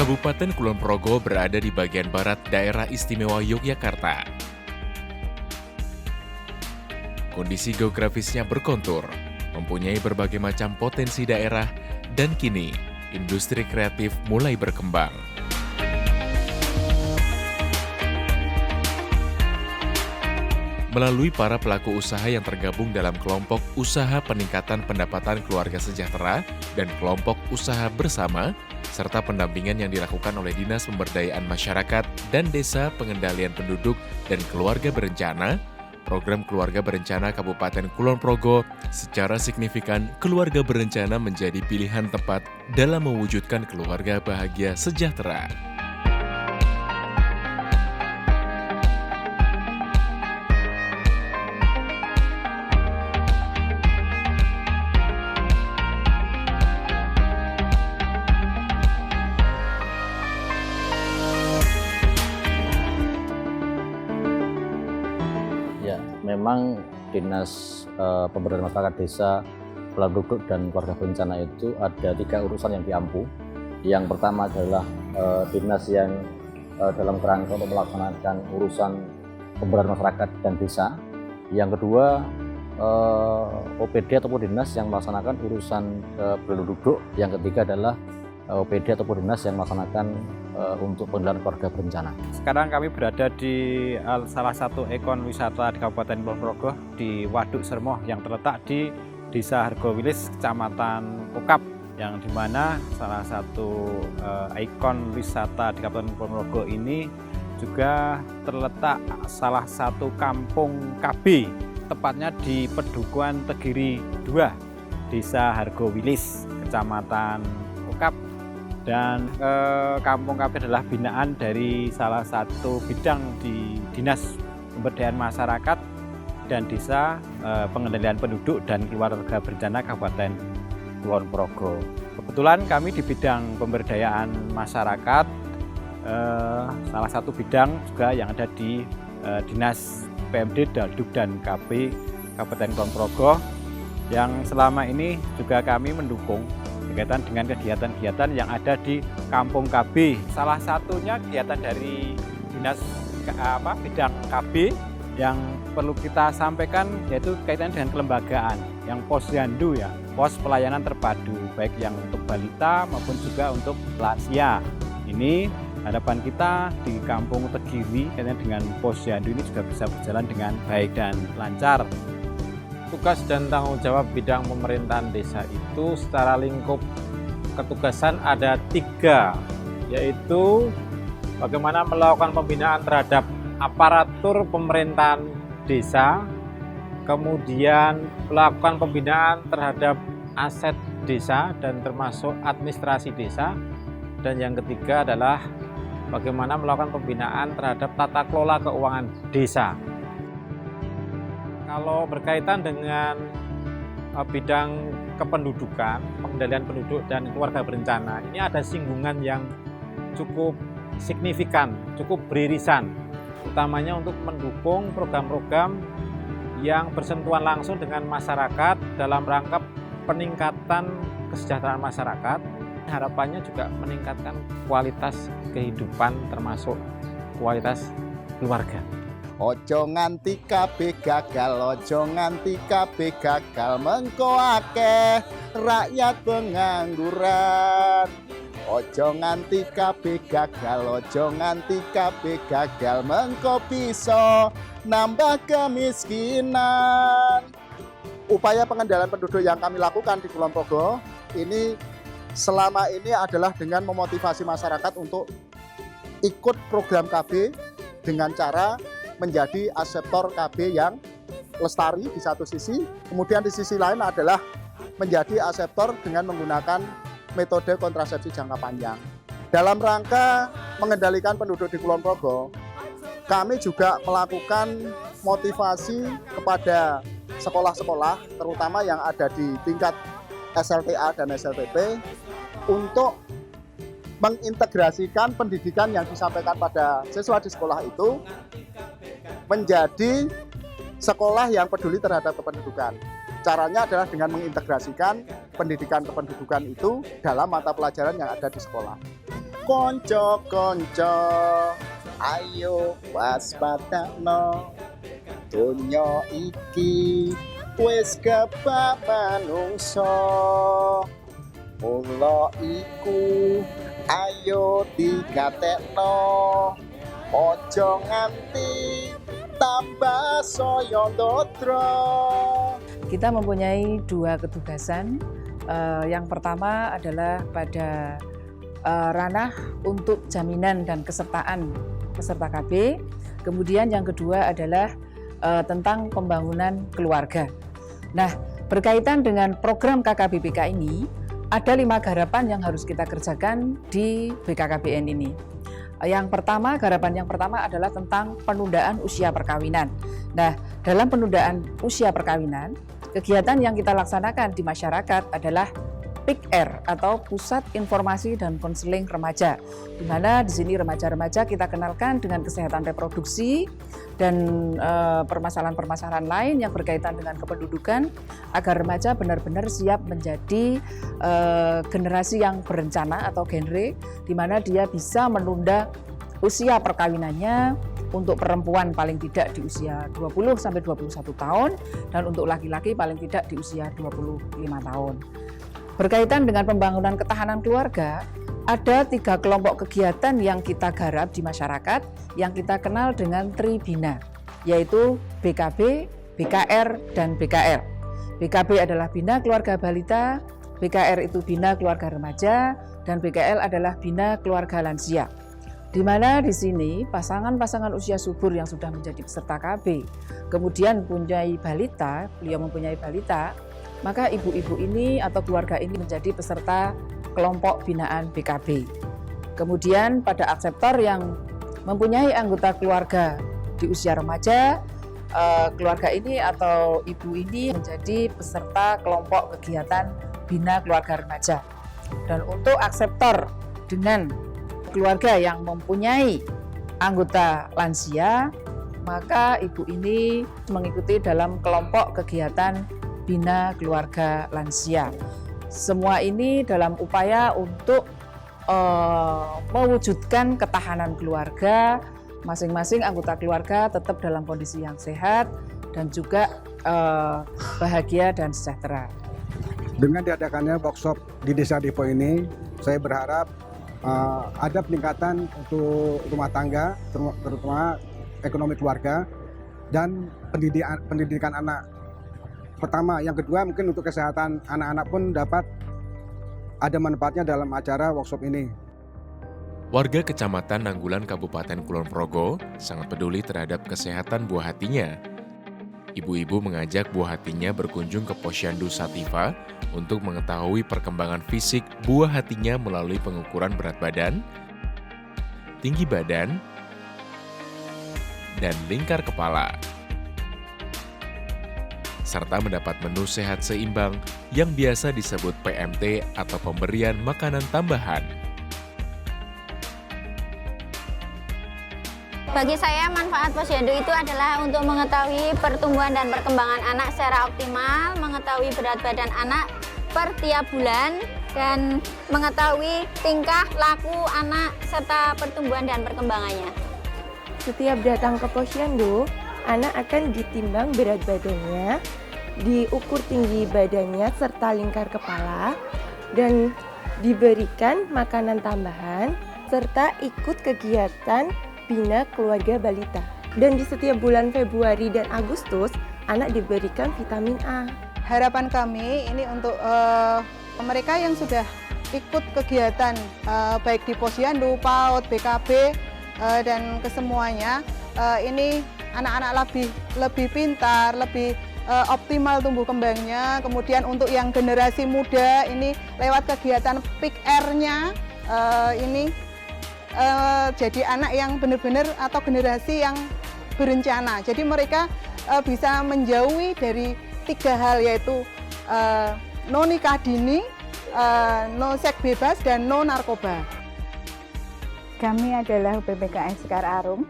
Kabupaten Kulon Progo berada di bagian barat daerah istimewa Yogyakarta. Kondisi geografisnya berkontur, mempunyai berbagai macam potensi daerah, dan kini industri kreatif mulai berkembang. Melalui para pelaku usaha yang tergabung dalam kelompok usaha peningkatan pendapatan keluarga sejahtera dan kelompok usaha bersama, serta pendampingan yang dilakukan oleh Dinas Pemberdayaan Masyarakat dan Desa Pengendalian Penduduk dan Keluarga Berencana, program Keluarga Berencana Kabupaten Kulon Progo, secara signifikan keluarga berencana menjadi pilihan tepat dalam mewujudkan keluarga bahagia sejahtera. Memang Dinas Pemberdayaan Masyarakat Desa, Penduduk dan Keluarga Berencana itu ada 3 urusan yang diampu. Yang pertama adalah dinas yang dalam kerangka untuk melaksanakan urusan pemberdayaan masyarakat dan desa. Yang kedua OPD ataupun dinas yang melaksanakan urusan penduduk. Yang ketiga adalah OPD ataupun dinas yang melaksanakan untuk pengendalian keluarga berencana. Sekarang kami berada di salah satu ikon wisata di Kabupaten Kulon Progo di Waduk Sermoh yang terletak di Desa Hargowilis, Kecamatan Ukap, yang dimana salah satu ikon wisata di Kabupaten Kulon Progo ini juga terletak salah satu kampung KB, tepatnya di Pedukuhan Tegiri 2, Desa Hargowilis, Kecamatan Ukap. Dan Kampung KB adalah binaan dari salah satu bidang di Dinas Pemberdayaan Masyarakat dan Desa Pengendalian Penduduk dan Keluarga Berencana Kabupaten Kulon Progo. Kebetulan kami di bidang pemberdayaan masyarakat, salah satu bidang juga yang ada di Dinas PMD Dalduk dan KB Kabupaten Kulon Progo, yang selama ini juga kami mendukung berkaitan dengan kegiatan-kegiatan yang ada di Kampung KB. Salah satunya kegiatan dari Dinas bidang KB yang perlu kita sampaikan yaitu kaitan dengan kelembagaan yang posyandu, ya, pos pelayanan terpadu, baik yang untuk balita maupun juga untuk lansia. Ini harapan kita di Kampung Tegiri kaitan dengan posyandu ini juga bisa berjalan dengan baik dan lancar. Tugas dan tanggung jawab bidang pemerintahan desa itu secara lingkup ketugasan ada 3, yaitu bagaimana melakukan pembinaan terhadap aparatur pemerintahan desa, kemudian melakukan pembinaan terhadap aset desa dan termasuk administrasi desa, dan yang ketiga adalah bagaimana melakukan pembinaan terhadap tata kelola keuangan desa. Kalau berkaitan dengan bidang kependudukan, pengendalian penduduk dan keluarga berencana, ini ada singgungan yang cukup signifikan, cukup beririsan, utamanya untuk mendukung program-program yang bersentuhan langsung dengan masyarakat dalam rangka peningkatan kesejahteraan masyarakat. Harapannya juga meningkatkan kualitas kehidupan termasuk kualitas keluarga. Ojo nganti kabeh gagal, ojo nganti kabeh gagal, mengko akeh rakyat pengangguran. Ojo nganti kabeh gagal, ojo nganti kabeh gagal, mengko bisa nambah kemiskinan. Upaya pengendalian penduduk yang kami lakukan di Kulon Progo ini selama ini adalah dengan memotivasi masyarakat untuk ikut program KB dengan cara menjadi aseptor KB yang lestari di satu sisi, kemudian di sisi lain adalah menjadi aseptor dengan menggunakan metode kontrasepsi jangka panjang. Dalam rangka mengendalikan penduduk di Kulon Progo, kami juga melakukan motivasi kepada sekolah-sekolah, terutama yang ada di tingkat SLTA dan SLTP, untuk mengintegrasikan pendidikan yang disampaikan pada siswa di sekolah itu menjadi sekolah yang peduli terhadap kependudukan. Caranya adalah dengan mengintegrasikan pendidikan kependudukan itu dalam mata pelajaran yang ada di sekolah. konco-konco ayo waspadakno donya iki wis kebak manungsa mula iku ayo digatekno aja nganti tambah saya ndodro. Kita mempunyai dua ketugasan. Yang pertama adalah pada ranah untuk jaminan dan kesertaan peserta KB. Kemudian yang kedua adalah tentang pembangunan keluarga. Nah, berkaitan dengan program KKBBK ini, ada 5 garapan yang harus kita kerjakan di BKKBN ini. Garapan yang pertama adalah tentang penundaan usia perkawinan. Nah, dalam penundaan usia perkawinan, kegiatan yang kita laksanakan di masyarakat adalah PIKR atau Pusat Informasi dan Konseling Remaja, di mana di sini remaja-remaja kita kenalkan dengan kesehatan reproduksi dan permasalahan-permasalahan lain yang berkaitan dengan kependudukan agar remaja benar-benar siap menjadi generasi yang berencana atau genre, di mana dia bisa menunda usia perkawinannya untuk perempuan paling tidak di usia 20 sampai 21 tahun dan untuk laki-laki paling tidak di usia 25 tahun. Berkaitan dengan pembangunan ketahanan keluarga, ada 3 kelompok kegiatan yang kita garap di masyarakat yang kita kenal dengan Tribina, yaitu BKB, BKR, dan BKL. BKB adalah Bina Keluarga Balita, BKR itu Bina Keluarga Remaja, dan BKL adalah Bina Keluarga Lansia. Di mana di sini pasangan-pasangan usia subur yang sudah menjadi peserta KB, kemudian mempunyai balita, beliau mempunyai balita, maka ibu-ibu ini atau keluarga ini menjadi peserta kelompok binaan BKB. Kemudian pada akseptor yang mempunyai anggota keluarga di usia remaja, keluarga ini atau ibu ini menjadi peserta kelompok kegiatan bina keluarga remaja. Dan untuk akseptor dengan keluarga yang mempunyai anggota lansia, maka ibu ini mengikuti dalam kelompok kegiatan Bina Keluarga Lansia. Semua ini dalam upaya untuk mewujudkan ketahanan keluarga, masing-masing anggota keluarga tetap dalam kondisi yang sehat dan juga bahagia dan sejahtera. Dengan diadakannya workshop di Desa Dipo ini, saya berharap ada peningkatan untuk rumah tangga, terutama ekonomi keluarga dan pendidikan anak. Pertama, yang kedua mungkin untuk kesehatan anak-anak pun dapat ada manfaatnya dalam acara workshop ini. Warga Kecamatan Nanggulan Kabupaten Kulon Progo sangat peduli terhadap kesehatan buah hatinya. Ibu-ibu mengajak buah hatinya berkunjung ke Posyandu Sativa untuk mengetahui perkembangan fisik buah hatinya melalui pengukuran berat badan, tinggi badan, dan lingkar kepala, serta mendapat menu sehat seimbang yang biasa disebut PMT atau pemberian makanan tambahan. Bagi saya, manfaat posyandu itu adalah untuk mengetahui pertumbuhan dan perkembangan anak secara optimal, mengetahui berat badan anak per tiap bulan, dan mengetahui tingkah laku anak serta pertumbuhan dan perkembangannya. Setiap datang ke posyandu, anak akan ditimbang berat badannya, diukur tinggi badannya serta lingkar kepala, dan diberikan makanan tambahan, serta ikut kegiatan Bina Keluarga Balita. Dan di setiap bulan Februari dan Agustus, anak diberikan vitamin A. Harapan kami ini untuk mereka yang sudah ikut kegiatan baik di posyandu, PAUD, BKB, dan kesemuanya, ini anak-anak lebih pintar, lebih optimal tumbuh kembangnya. Kemudian untuk yang generasi muda ini lewat kegiatan PIKR-nya ini jadi anak yang benar-benar atau generasi yang berencana. Jadi mereka bisa menjauhi dari 3 hal, yaitu no nikah dini, no seks bebas, dan no narkoba. Kami adalah PPKN Sekar Arum,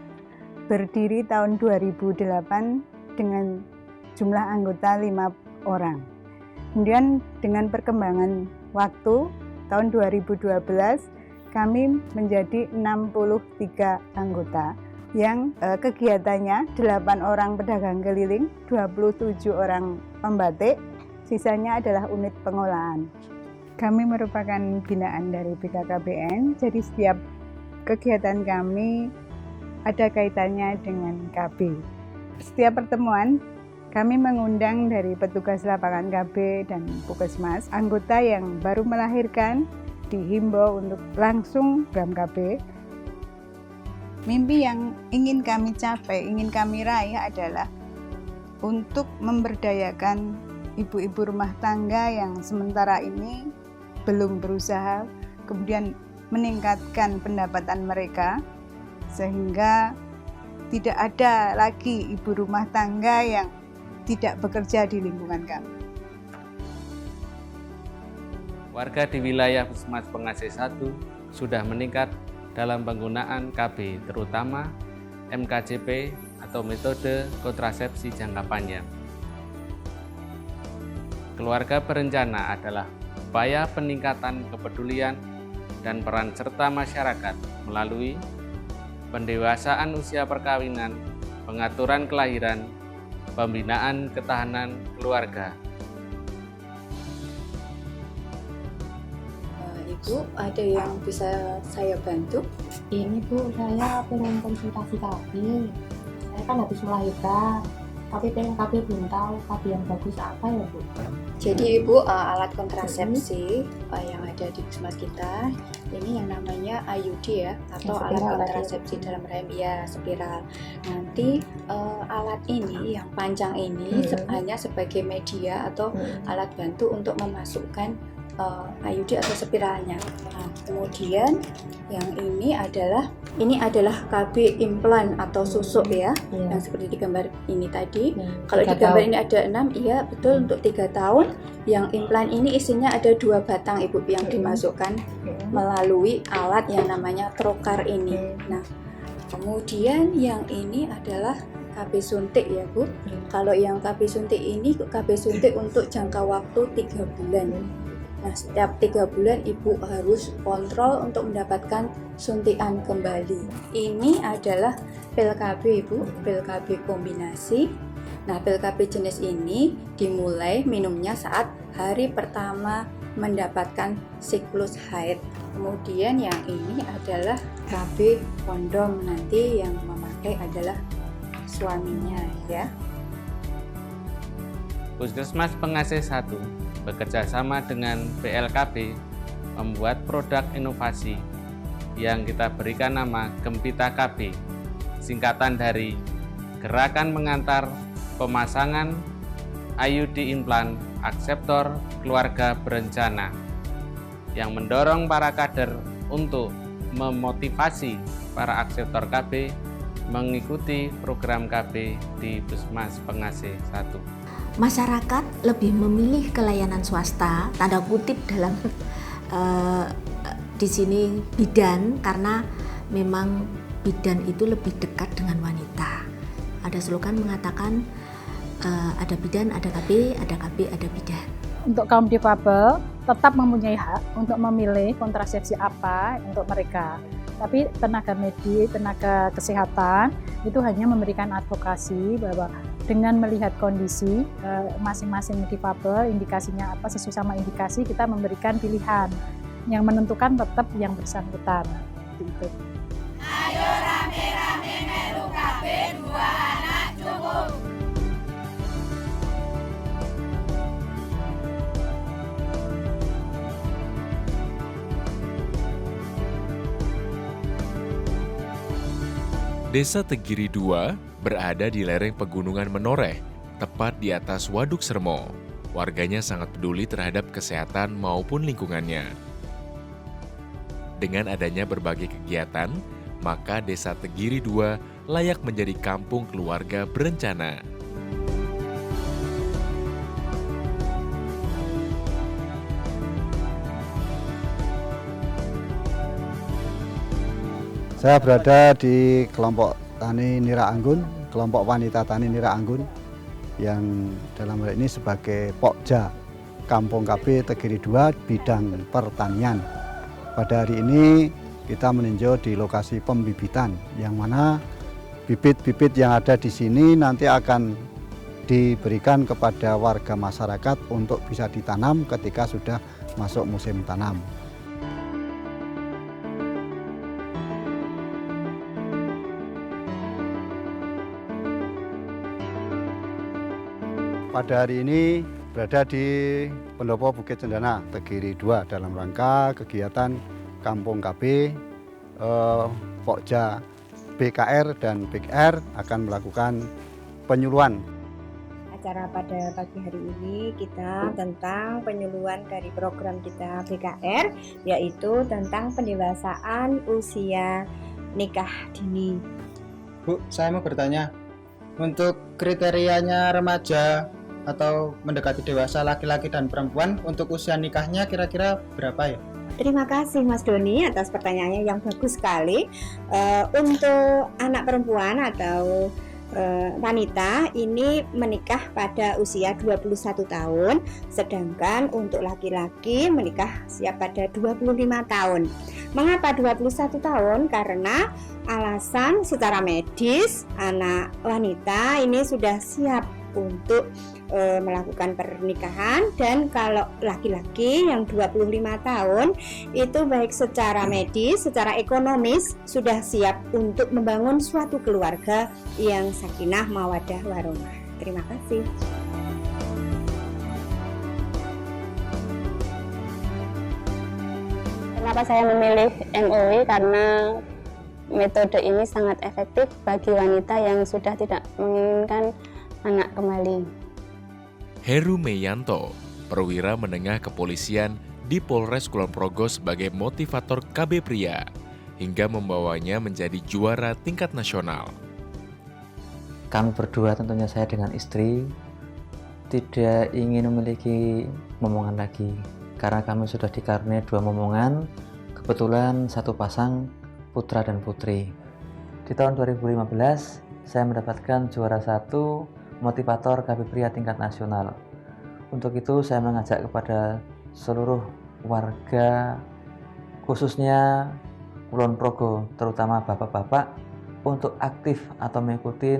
berdiri tahun 2008 dengan jumlah anggota 5 orang. Kemudian dengan perkembangan waktu, tahun 2012 kami menjadi 63 anggota yang kegiatannya 8 orang pedagang keliling, 27 orang pembatik, sisanya adalah unit pengolahan. Kami merupakan binaan dari BKKBN, jadi setiap kegiatan kami ada kaitannya dengan KB. Setiap pertemuan kami mengundang dari petugas lapangan KB dan Puskesmas, anggota yang baru melahirkan dihimbau untuk langsung program KB. Mimpi yang ingin kami capai, ingin kami raih adalah untuk memberdayakan ibu-ibu rumah tangga yang sementara ini belum berusaha, kemudian meningkatkan pendapatan mereka, sehingga tidak ada lagi ibu rumah tangga yang tidak bekerja di lingkungan kami. Warga di wilayah Puskesmas Pengasih 1 sudah meningkat dalam penggunaan KB, terutama MKJP atau metode kontrasepsi jangka panjang. Keluarga berencana adalah upaya peningkatan kepedulian dan peran serta masyarakat melalui pendewasaan usia perkawinan, pengaturan kelahiran, pembinaan ketahanan keluarga. Bu, ada yang bisa saya bantu? Ini Bu, saya pengen konsultasi KB. Saya kan habis melahirkan, tapi pengen KB belum tahu KB yang bagus apa ya Bu. Jadi Ibu, alat kontrasepsi yang ada di Puskesmas kita, ini yang namanya IUD ya, atau alat kontrasepsi dalam rahim, ya spiral. Nanti alat ini yang panjang ini hanya sebagai media atau alat bantu untuk memasukkan IUD atau spiralnya. Nah, kemudian yang ini adalah KB implan atau susuk ya, yang seperti di gambar ini tadi. Kalau di gambar ini ada 6, iya betul, untuk 3 tahun. Yang implan ini isinya ada 2 batang Ibu yang dimasukkan melalui alat yang namanya trokar ini. Nah, kemudian yang ini adalah KB suntik ya Bu. Kalau yang KB suntik ini KB suntik untuk jangka waktu 3 bulan. Nah, setiap 3 bulan Ibu harus kontrol untuk mendapatkan suntikan kembali. Ini adalah pil KB Ibu, pil KB kombinasi. Nah, pil KB jenis ini dimulai minumnya saat hari pertama mendapatkan siklus haid. Kemudian yang ini adalah KB kondom, nanti yang memakai adalah suaminya ya. Puskesmas Pengasih 1 bekerja sama dengan PLKB membuat produk inovasi yang kita berikan nama Gempita KB, singkatan dari Gerakan Mengantar Pemasangan IUD Implan Akseptor Keluarga Berencana, yang mendorong para kader untuk memotivasi para akseptor KB mengikuti program KB di Puskesmas Pengasih 1. Masyarakat lebih memilih ke layanan swasta, tanda kutip dalam di sini bidan, karena memang bidan itu lebih dekat dengan wanita. Ada slogan mengatakan ada bidan, ada KB, ada KB, ada bidan. Untuk kaum difabel tetap mempunyai hak untuk memilih kontrasepsi apa untuk mereka. Tapi tenaga medis, tenaga kesehatan itu hanya memberikan advokasi bahwa dengan melihat kondisi masing-masing difabel, indikasinya apa, sesuai sama indikasi kita memberikan pilihan. Yang menentukan tetap yang bersangkutan. Gitu. Ayo rame-rame melu KB 2 anak cukup. Desa Tegiri II berada di lereng pegunungan Menoreh, tepat di atas Waduk Sermo. Warganya sangat peduli terhadap kesehatan maupun lingkungannya. Dengan adanya berbagai kegiatan, maka Desa Tegiri II layak menjadi kampung keluarga berencana. Saya berada di kelompok Tani Nira Anggun, kelompok wanita Tani Nira Anggun, yang dalam hal ini sebagai Pokja Kampung KB Tegiri II bidang pertanian. Pada hari ini kita meninjau di lokasi pembibitan, yang mana bibit-bibit yang ada di sini nanti akan diberikan kepada warga masyarakat untuk bisa ditanam ketika sudah masuk musim tanam. Pada hari ini berada di Pendopo Bukit Cendana, Tegiri 2 dalam rangka kegiatan Kampung KB, Pokja BKR dan BKR akan melakukan penyuluhan. Acara pada pagi hari ini kita tentang penyuluhan dari program kita BKR, yaitu tentang pendewasaan usia nikah dini. Bu, saya mau bertanya, untuk kriterianya remaja atau mendekati dewasa laki-laki dan perempuan untuk usia nikahnya kira-kira berapa ya? Terima kasih Mas Doni atas pertanyaannya yang bagus sekali. Untuk anak perempuan atau wanita ini menikah pada usia 21 tahun, sedangkan untuk laki-laki menikah siap pada 25 tahun. Mengapa 21 tahun? Karena alasan secara medis anak wanita ini sudah siap untuk melakukan pernikahan, dan kalau laki-laki yang 25 tahun itu baik secara medis, secara ekonomis sudah siap untuk membangun suatu keluarga yang sakinah mawaddah warahmah. Terima kasih. Kenapa saya memilih MOW? Karena metode ini sangat efektif bagi wanita yang sudah tidak menginginkan anak kembali. Heru Meyanto, perwira menengah kepolisian di Polres Kulon Progo sebagai motivator KB pria, hingga membawanya menjadi juara tingkat nasional. Kami berdua, tentunya saya dengan istri, tidak ingin memiliki momongan lagi, karena kami sudah dikaruniai 2 momongan, kebetulan 1 pasang putra dan putri. Di tahun 2015, saya mendapatkan juara 1 motivator KB pria tingkat nasional. Untuk itu saya mengajak kepada seluruh warga, khususnya Kulon Progo, terutama bapak-bapak, untuk aktif atau mengikuti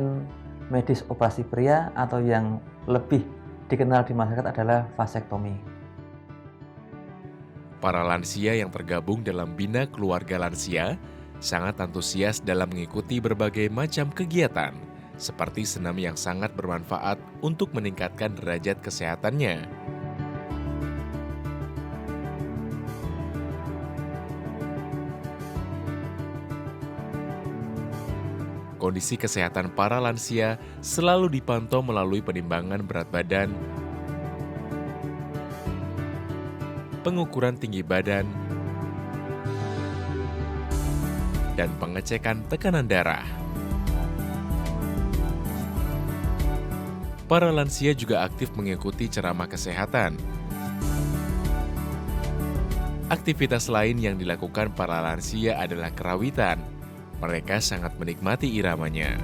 medis operasi pria atau yang lebih dikenal di masyarakat adalah vasektomi. Para lansia yang tergabung dalam Bina Keluarga Lansia sangat antusias dalam mengikuti berbagai macam kegiatan, seperti senam yang sangat bermanfaat untuk meningkatkan derajat kesehatannya. Kondisi kesehatan para lansia selalu dipantau melalui penimbangan berat badan, pengukuran tinggi badan, dan pengecekan tekanan darah. Para lansia juga aktif mengikuti ceramah kesehatan. Aktivitas lain yang dilakukan para lansia adalah kerawitan. Mereka sangat menikmati iramanya.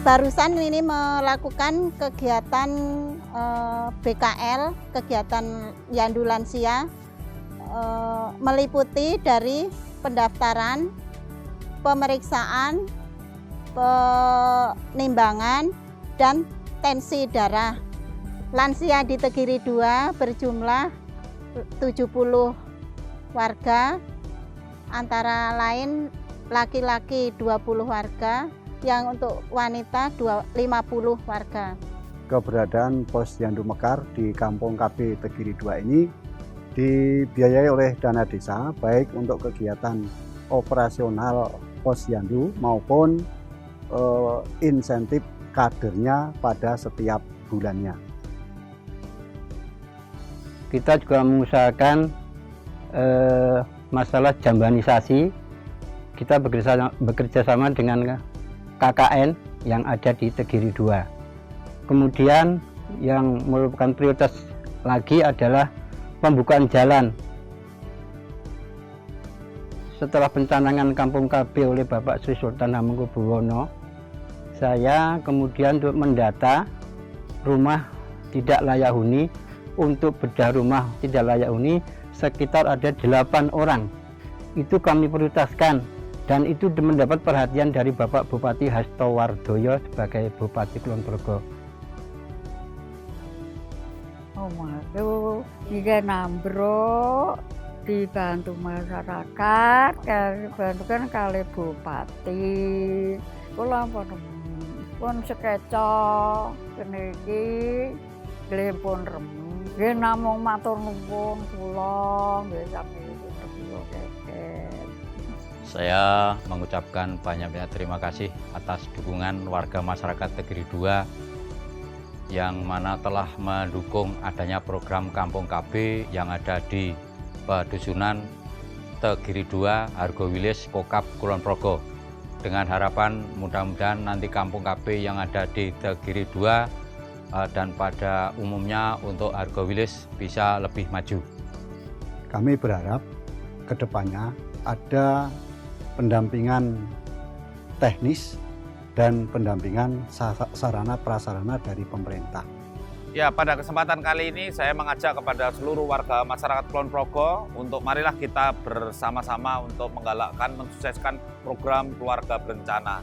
Barusan ini melakukan kegiatan BKL, kegiatan Yandu Lansia, meliputi dari pendaftaran, pemeriksaan, penimbangan, dan tensi darah. Lansia di Tegiri 2 berjumlah 70 warga, antara lain laki-laki 20 warga, yang untuk wanita 50 warga. Keberadaan Pos Yandu Mekar di Kampung KB Tegiri 2 ini dibiayai oleh dana desa, baik untuk kegiatan operasional Pos Yandu maupun insentif kadernya pada setiap bulannya. Kita juga mengusahakan masalah jambanisasi. Kita bekerja sama dengan KKN yang ada di Tegiri 2. Kemudian yang merupakan prioritas lagi adalah pembukaan jalan. Setelah pencanangan Kampung KB oleh Bapak Sri Sultan Hamengkubuwono, saya kemudian mendata rumah tidak layak huni. Untuk bedah rumah tidak layak huni sekitar ada 8 orang itu kami prioritaskan, dan itu mendapat perhatian dari Bapak Bupati Hasto Wardoyo sebagai Bupati Kulon Progo. Waduh, jika Nambro dibantu masyarakat, dibantukan kali Bupati, kula pun sekeca peniki, pun remi, nggih namung matur nuwun kula, nggih sami kula keket. Saya mengucapkan banyak-banyak terima kasih atas dukungan warga masyarakat Tegiri 2 yang mana telah mendukung adanya program Kampung KB yang ada di Pedusunan Tegiri 2, Argowilis, Kokap, Kulon Progo. Dengan harapan mudah-mudahan nanti Kampung KB yang ada di Tegiri 2 dan pada umumnya untuk Argowilis bisa lebih maju. Kami berharap kedepannya ada pendampingan teknis dan pendampingan sarana prasarana dari pemerintah. Ya, pada kesempatan kali ini saya mengajak kepada seluruh warga masyarakat Kulon Progo untuk marilah kita bersama-sama untuk menggalakkan, mensukseskan program keluarga berencana.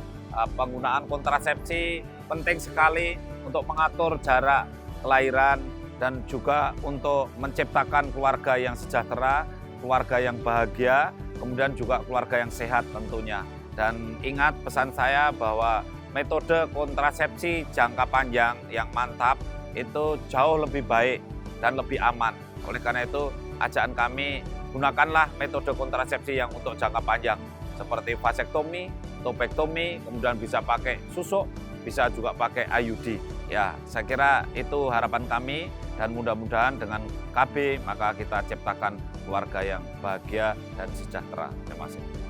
Penggunaan kontrasepsi penting sekali untuk mengatur jarak kelahiran dan juga untuk menciptakan keluarga yang sejahtera, keluarga yang bahagia, kemudian juga keluarga yang sehat tentunya. Dan ingat pesan saya bahwa metode kontrasepsi jangka panjang yang mantap itu jauh lebih baik dan lebih aman. Oleh karena itu, ajakan kami gunakanlah metode kontrasepsi yang untuk jangka panjang seperti vasektomi, topektomi, kemudian bisa pakai susuk, bisa juga pakai IUD. Ya, saya kira itu harapan kami dan mudah-mudahan dengan KB maka kita ciptakan keluarga yang bahagia dan sejahtera. Terima kasih.